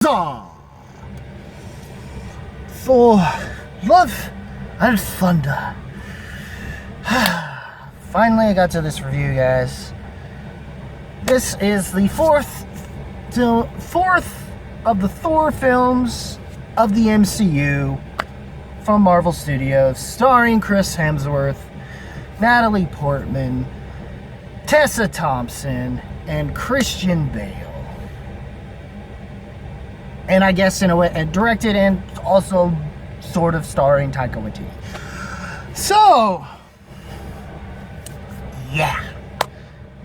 Thor, Love and Thunder. Finally, I got to this review, guys. This is the fourth of the Thor films of the MCU from Marvel Studios, starring Chris Hemsworth, Natalie Portman, Tessa Thompson, and Christian Bale. And I guess in a way, directed and also sort of starring Taika Waititi. So, yeah.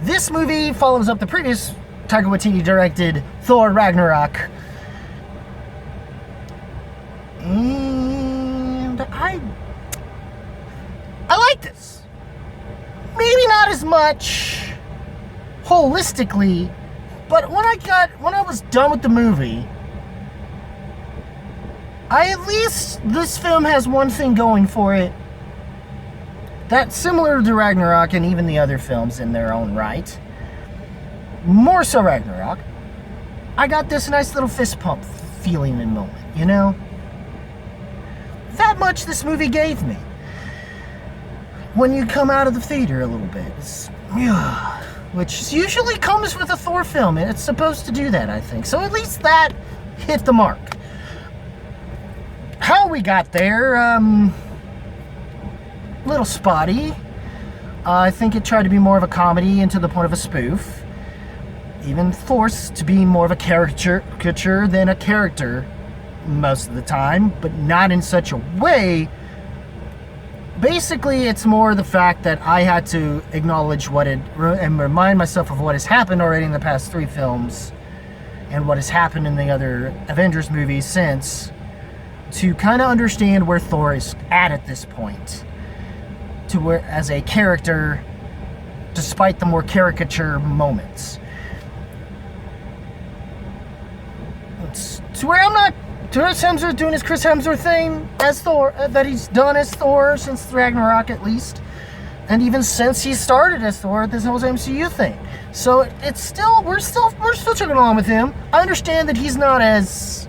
This movie follows up the previous Taika Waititi directed Thor Ragnarok. And I like this. Maybe not as much holistically, but when I was done with the movie, this film has one thing going for it that's similar to Ragnarok and even the other films in their own right. More so Ragnarok. I got this nice little fist pump feeling and moment, you know? That much this movie gave me. When you come out of the theater a little bit. Which usually comes with a Thor film, and it's supposed to do that, I think. So at least that hit the mark. How we got there, little spotty. I think it tried to be more of a comedy and to the point of a spoof. Even forced to be more of a caricature than a character most of the time, but not in such a way. Basically, it's more the fact that I had to acknowledge and remind myself of what has happened already in the past 3 films and what has happened in the other Avengers movies since, to kind of understand where Thor is at this point, to where as a character, despite the more caricature moments. To where I'm not Chris Hemsworth doing his Chris Hemsworth thing as Thor, that he's done as Thor since Ragnarok at least, and even since he started as Thor, this whole MCU thing. So we're still chugging along with him. I understand that he's not as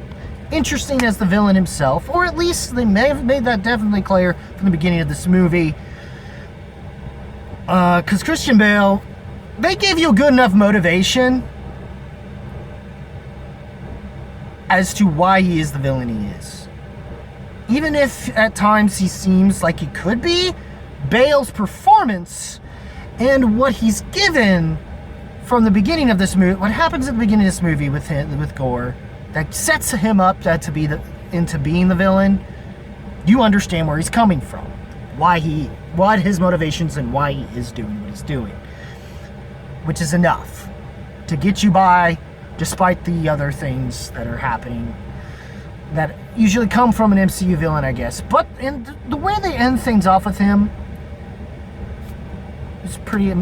interesting as the villain himself, or at least they may have made that definitely clear from the beginning of this movie. Because Christian Bale, they gave you a good enough motivation as to why he is the villain he is. Even if at times he seems like he could be, Bale's performance and what he's given from the beginning of this movie, what happens at the beginning of this movie with Gore, that sets him up into being the villain, you understand where he's coming from, what his motivations and why he is doing what he's doing, which is enough to get you by, despite the other things that are happening that usually come from an MCU villain, I guess. But the way they end things off with him is pretty.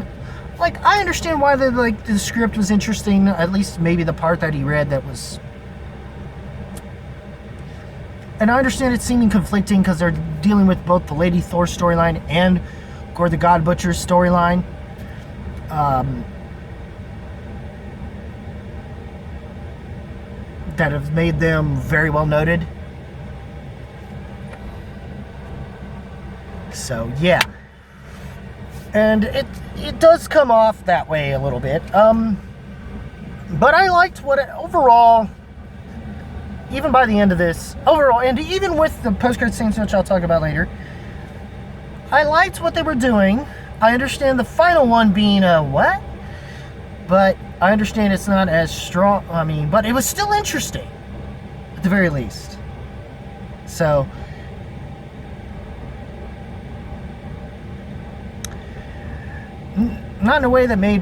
I understand why the script was interesting. At least maybe the part that he read that was. And I understand it seeming conflicting because they're dealing with both the Lady Thor storyline and Gore the God Butcher's storyline. That have made them very well noted. So yeah, and it does come off that way a little bit. But I liked overall, even by the end of this, overall, and even with the post-credit scenes, which I'll talk about later, I liked what they were doing. I understand the final one being what? But I understand it's not as strong, but it was still interesting, at the very least. So, not in a way that may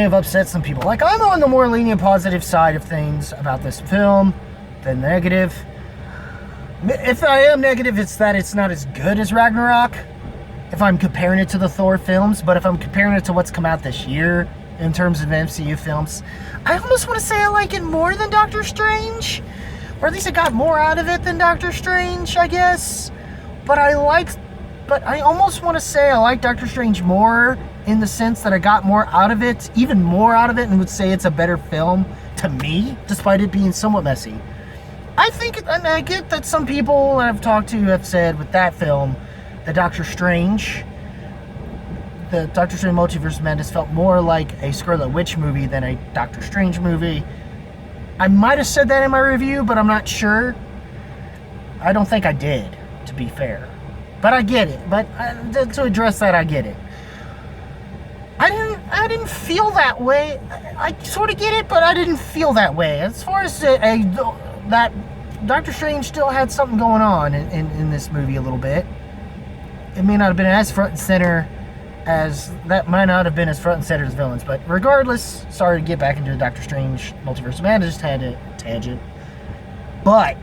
have upset some people. I'm on the more lenient positive side of things about this film than negative. If I am negative, it's that it's not as good as Ragnarok, if I'm comparing it to the Thor films. But if I'm comparing it to what's come out this year, in terms of MCU films, I almost want to say I like it more than Doctor Strange, or at least I got more out of it than Doctor Strange, I guess. But I almost want to say I like Doctor Strange more in the sense that I got more out of it, even more out of it, and would say it's a better film to to me, despite it being somewhat messy. I think, and I get that some people I've talked to have said with that film, the Doctor Strange Multiverse of Madness felt more like a Scarlet Witch movie than a Doctor Strange movie. I might have said that in my review, but I'm not sure. I don't think I did, to be fair. But I get it. But to address that, I get it. I didn't feel that way. I sort of get it, but I didn't feel that way. As far as that Doctor Strange still had something going on in this movie a little bit. It may not have been as front and center as villains, but regardless, sorry to get back into the Doctor Strange Multiverse of Madness tangent, but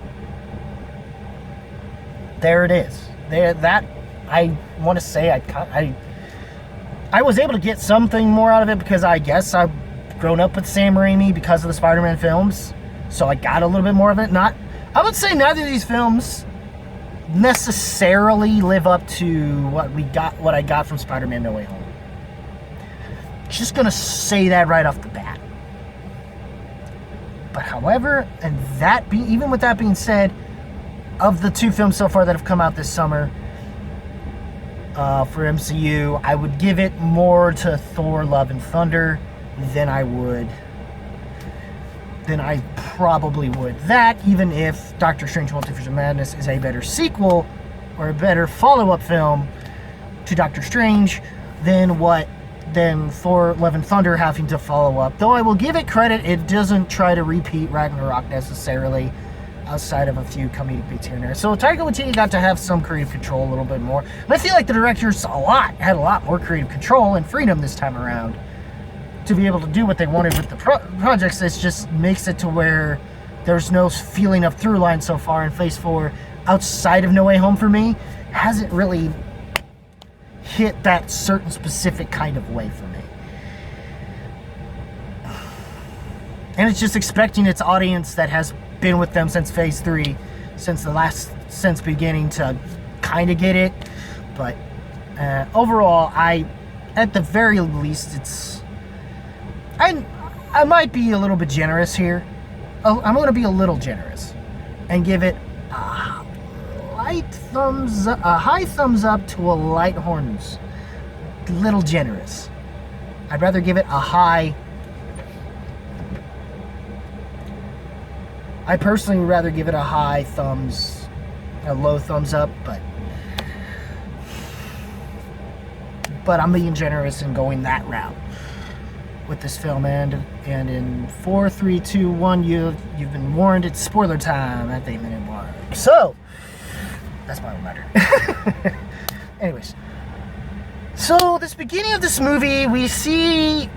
there it is. That I want to say I was able to get something more out of it because I guess I've grown up with Sam Raimi because of the Spider-Man films, so I got a little bit more of it. I would say neither of these films necessarily live up to what I got from Spider-Man No Way Home. Just gonna say that right off the bat. But however, even with that being said, of the two films so far that have come out this summer for MCU, I would give it more to Thor: Love and Thunder than I probably would that, even if Doctor Strange Multiverse of Madness is a better sequel or a better follow-up film to Doctor Strange than Thor: Love and Thunder having to follow up. Though I will give it credit, it doesn't try to repeat Ragnarok necessarily, outside of a few comedic beats here and there. So Taika Waititi got to have some creative control a little bit more. And I feel like the directors had a lot more creative control and freedom this time around to be able to do what they wanted with the projects. It just makes it to where there's no feeling of through line so far, and Phase 4, outside of No Way Home for me, hasn't really hit that certain specific kind of way for me. And it's just expecting its audience that has been with them since Phase 3, since beginning, to kind of get it. But overall, at the very least, I might be a little bit generous here. I'm going to be a little generous and give it a high thumbs up to a light horns. Little generous. I'd rather give it a high. I personally would rather give it a low thumbs up, but I'm being generous and going that route with this film. And in 4, 3, 2, 1, you've been warned. It's spoiler time at the 8-minute mark. So that's my letter. Anyways, so this beginning of this movie, we see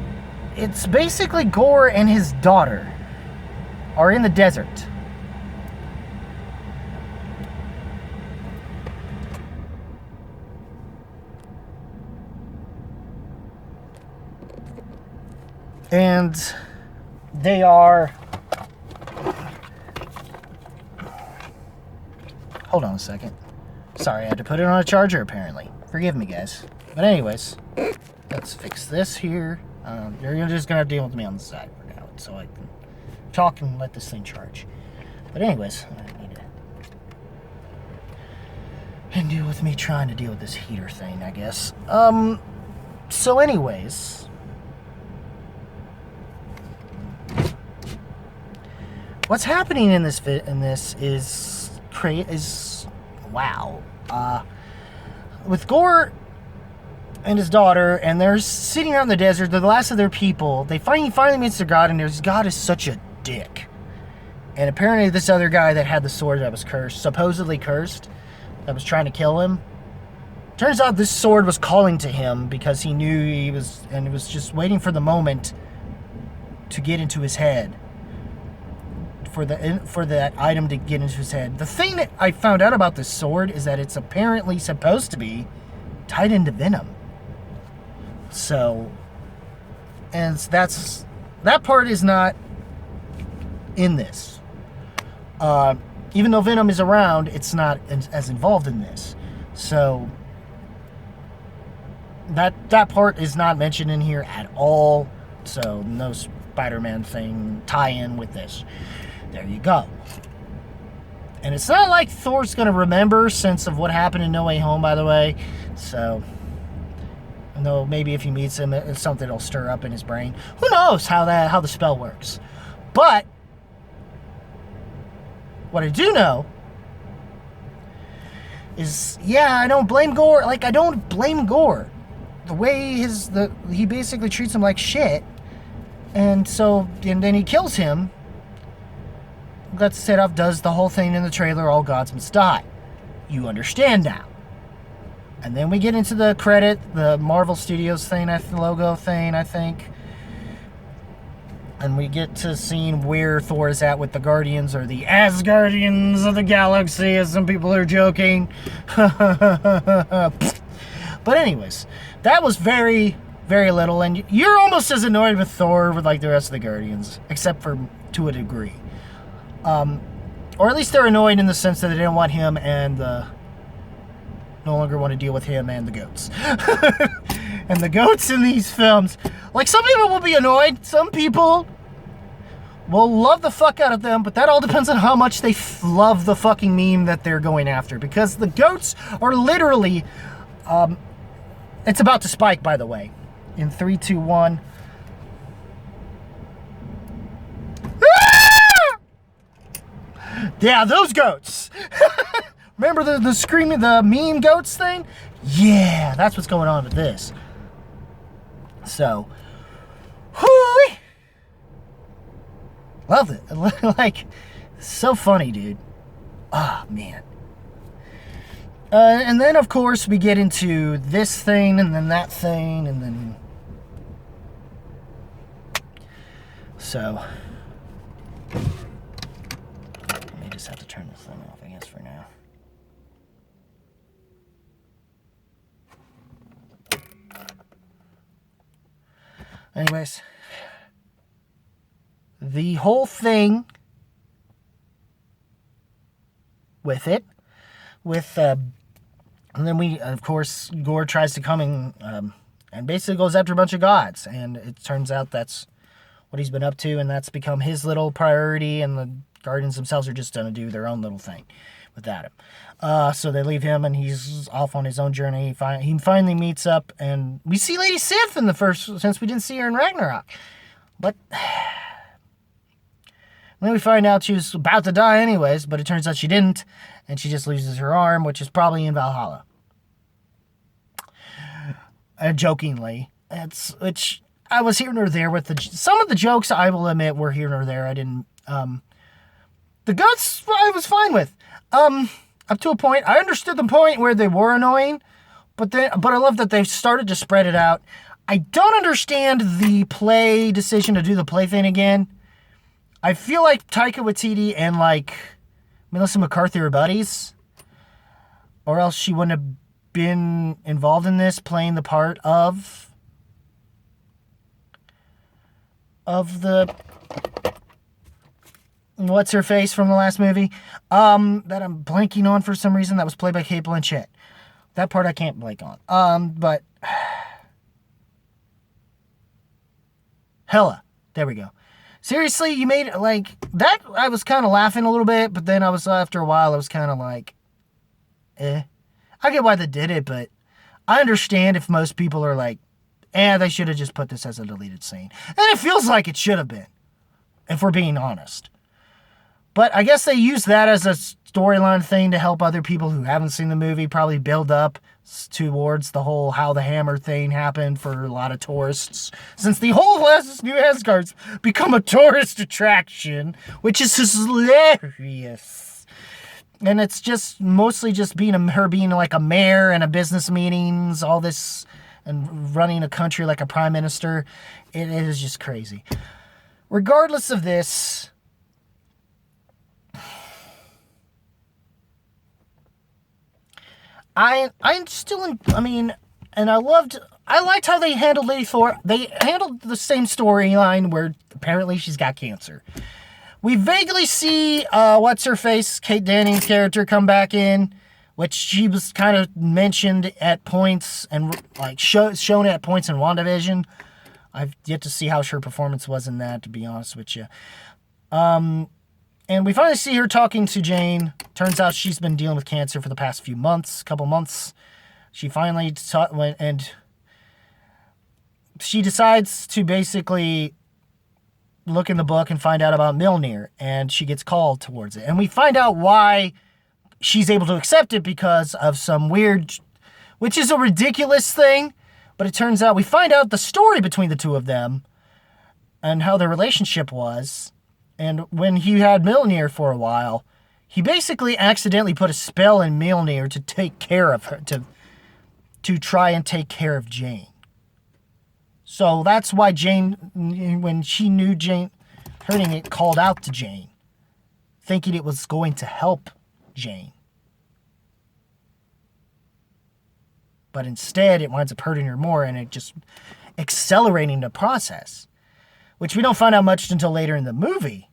it's basically Gore and his daughter are in the desert. And they are... Hold on a second. Sorry, I had to put it on a charger, apparently. Forgive me, guys. But anyways, let's fix this here. You're just going to deal with me on the side for now, so I can talk and let this thing charge. But anyways, I need to... And deal with me trying to deal with this heater thing, I guess. So anyways... What's happening in this is wow. With Gore and his daughter, and they're sitting out in the desert. They're the last of their people. They finally meets their God, and their God is such a dick. And apparently, this other guy that had the sword that was cursed, supposedly cursed, that was trying to kill him. Turns out this sword was calling to him because he knew he was, and it was just waiting for the moment to get into his head. For that item to get into his head. The thing that I found out about this sword is that it's apparently supposed to be tied into venom. So, and that part is not in this. Even though venom is around, it's not as involved in this. So that part is not mentioned in here at all. So Spider-Man thing tie-in with this. There you go. And it's not like Thor's going to remember since of what happened in No Way Home, by the way. So, though maybe if he meets him, it's something will stir up in his brain. Who knows how the spell works? But what I do know is, yeah, I don't blame Gore. Like, I don't blame Gore. The way he basically treats him like shit, and then he kills him. That setup does the whole thing in the trailer. All gods must die. You understand now. And then we get into the Marvel Studios thing, logo thing, I think. And we get to seeing where Thor is at with the Guardians, or the Asgardians of the Galaxy, as some people are joking. But anyways, that was very, very little, and you're almost as annoyed with Thor with like the rest of the Guardians, except for to a degree. Or at least they're annoyed in the sense that they didn't want him and no longer want to deal with him and the goats. And the goats in these films, like, some people will be annoyed, some people will love the fuck out of them, but that all depends on how much they love the fucking meme that they're going after, because the goats are literally, it's about to spike, by the way, in 3, 2, 1. Yeah, those goats. Remember the screaming, the meme goats thing? Yeah, that's what's going on with this. So, whoo, love it. Like, so funny, dude. Oh, man. And then, of course, we get into this thing, and then that thing, and then... So... Let me just have to turn this thing off, I guess, for now. Anyways, the whole thing with it, and then we, of course, Gore tries to come and basically goes after a bunch of gods, and it turns out that's what he's been up to, and that's become his little priority, and the Guardians themselves are just going to do their own little thing without him. So they leave him, and he's off on his own journey. He finally meets up, and we see Lady Sif in the first, since we didn't see her in Ragnarok. But then we find out she was about to die anyways, but it turns out she didn't, and she just loses her arm, which is probably in Valhalla. Jokingly. Which I was here nor there with some of the jokes, I will admit, were here nor there. I didn't, the guts I was fine with. Up to a point. I understood the point where they were annoying, but I love that they've started to spread it out. I don't understand the play decision to do the play thing again. I feel like Taika Waititi and, like, Melissa McCarthy are buddies, or else she wouldn't have been involved in this, playing the part of the... What's her face from the last movie? That I'm blanking on for some reason. That was played by Cate Blanchett. That part I can't blank on. But Hela. There we go. Seriously, you made it like that. I was kind of laughing a little bit, but then after a while, I was kind of like, I get why they did it, but I understand if most people are like, they should have just put this as a deleted scene. And it feels like it should have been, if we're being honest. But I guess they use that as a storyline thing to help other people who haven't seen the movie probably build up towards the whole how the hammer thing happened for a lot of tourists. Since the whole New Asgard's become a tourist attraction, which is hilarious. And it's just mostly just her being like a mayor and a business meetings, all this, and running a country like a prime minister. It is just crazy. Regardless of this, I'm still in, and I liked how they handled Lady Thor. They handled the same storyline where apparently she's got cancer. We vaguely see, what's-her-face, Kate Danning's character come back in, which she was kind of mentioned at points and, like, shown at points in WandaVision. I've yet to see how her performance was in that, to be honest with you. And we finally see her talking to Jane. Turns out she's been dealing with cancer for the past couple months. She finally and she decides to basically look in the book and find out about Mjolnir, and she gets called towards it. And we find out why she's able to accept it, because of some weird, which is a ridiculous thing, but it turns out we find out the story between the two of them and how their relationship was. And when he had Mjolnir for a while, he basically accidentally put a spell in Mjolnir to take care of her, to try and take care of Jane. So that's why Jane, when she knew Jane hurting it, called out to Jane, thinking it was going to help Jane. But instead, it winds up hurting her more, and it just accelerating the process, which we don't find out much until later in the movie.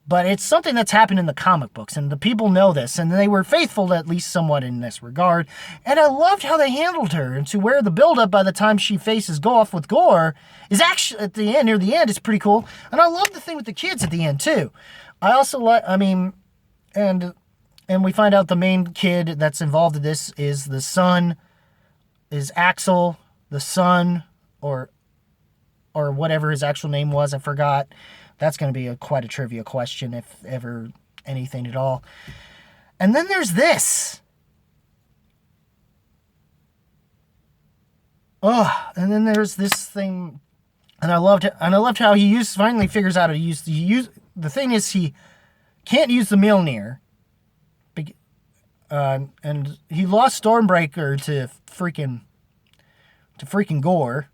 But it's something that's happened in the comic books, and the people know this, and they were faithful at least somewhat in this regard. And I loved how they handled her, and to where the buildup by the time she faces off with Gore is actually, at the end, near the end, is pretty cool. And I love the thing with the kids at the end, too. I also like, and we find out the main kid that's involved in this is the son, is Axel, the son, or whatever his actual name was, I forgot. That's going to be quite a trivia question, if ever anything at all. And then there's this. And then there's this thing, and I loved how he finally figures out how to use. The thing is, he can't use the Mjolnir, and he lost Stormbreaker to freaking Gore.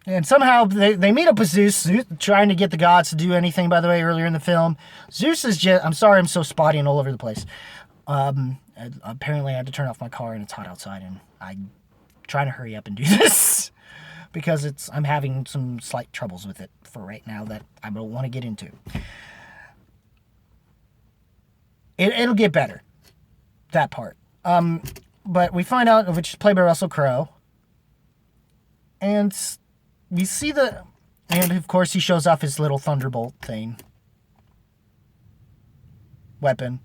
And somehow they meet up with Zeus, trying to get the gods to do anything, by the way, earlier in the film. Zeus is just, I'm sorry I'm so spotty and all over the place. Apparently I had to turn off my car and it's hot outside, and I'm trying to hurry up and do this because I'm having some slight troubles with it for right now that I don't want to get into. It'll get better, that part. But we find out, which is played by Russell Crowe, and we see and of course he shows off his little thunderbolt thing. Weapon.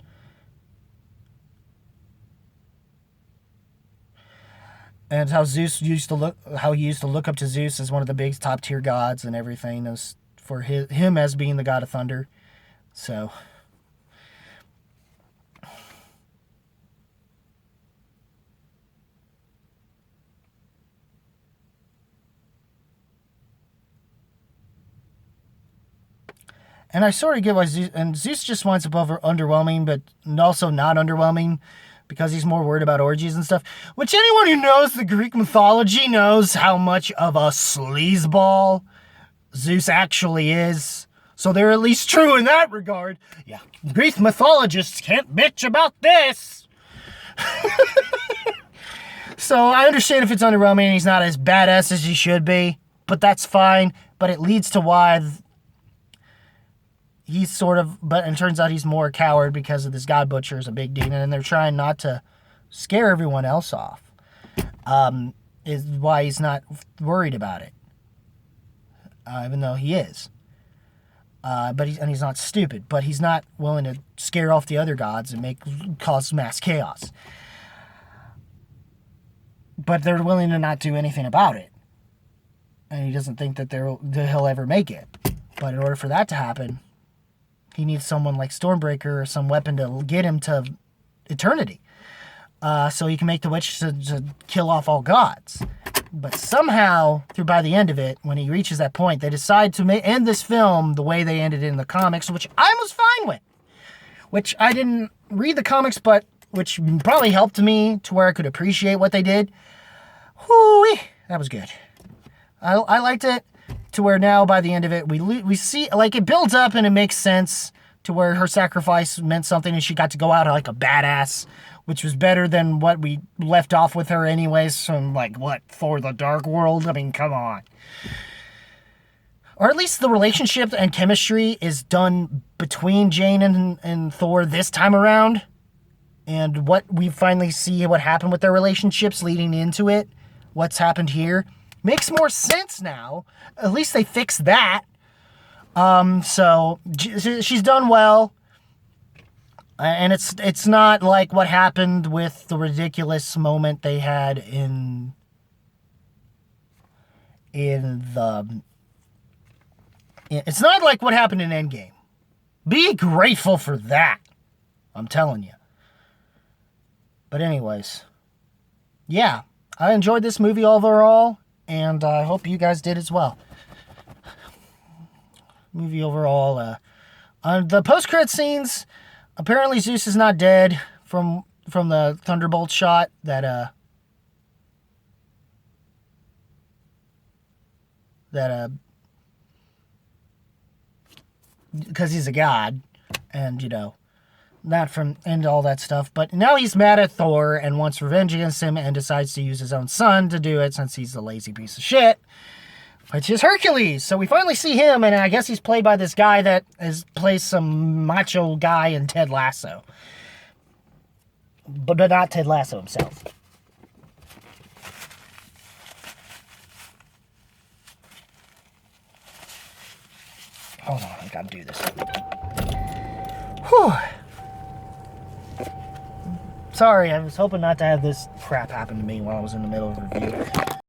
And how he used to look up to Zeus as one of the big top tier gods and everything, as for him as being the god of thunder. So and I sort of get why Zeus just winds up underwhelming, but also not underwhelming, because he's more worried about orgies and stuff. Which anyone who knows the Greek mythology knows how much of a sleazeball Zeus actually is. So they're at least true in that regard. Yeah, Greek mythologists can't bitch about this. So I understand if it's underwhelming and he's not as badass as he should be, but that's fine. But it leads to why he's but it turns out he's more a coward because of this god butcher is a big demon, and they're trying not to scare everyone else off. Is why he's not worried about it, even though he is. But he's not stupid, but he's not willing to scare off the other gods and cause mass chaos. But they're willing to not do anything about it, and he doesn't think that he'll ever make it. But in order for that to happen, he needs someone like Stormbreaker or some weapon to get him to eternity. So he can make the witch to kill off all gods. But somehow, by the end of it, when he reaches that point, they decide to end this film the way they ended it in the comics, which I was fine with. Which I didn't read the comics, but which probably helped me to where I could appreciate what they did. Whoo-wee, that was good. I liked it. To where now, by the end of it, we see, like, it builds up and it makes sense to where her sacrifice meant something and she got to go out like a badass, which was better than what we left off with her anyways from, Thor the Dark World? I mean, come on. Or at least the relationship and chemistry is done between Jane and Thor this time around. And what we finally see what happened with their relationships leading into it what's happened here makes more sense now. At least they fixed that. So she's done well. And it's not like what happened with the ridiculous moment they had in the... It's not like what happened in Endgame. Be grateful for that. I'm telling you. But anyways, yeah, I enjoyed this movie overall, and I hope you guys did as well. Movie overall, the post-credit scenes, apparently Zeus is not dead from the Thunderbolt shot that because he's a god, and not from and all that stuff. But now he's mad at Thor and wants revenge against him and decides to use his own son to do it since he's a lazy piece of shit, which is Hercules. So we finally see him, and I guess he's played by this guy that plays some macho guy in Ted Lasso. But not Ted Lasso himself. Hold on, I gotta do this. Whew. Sorry, I was hoping not to have this crap happen to me while I was in the middle of a review.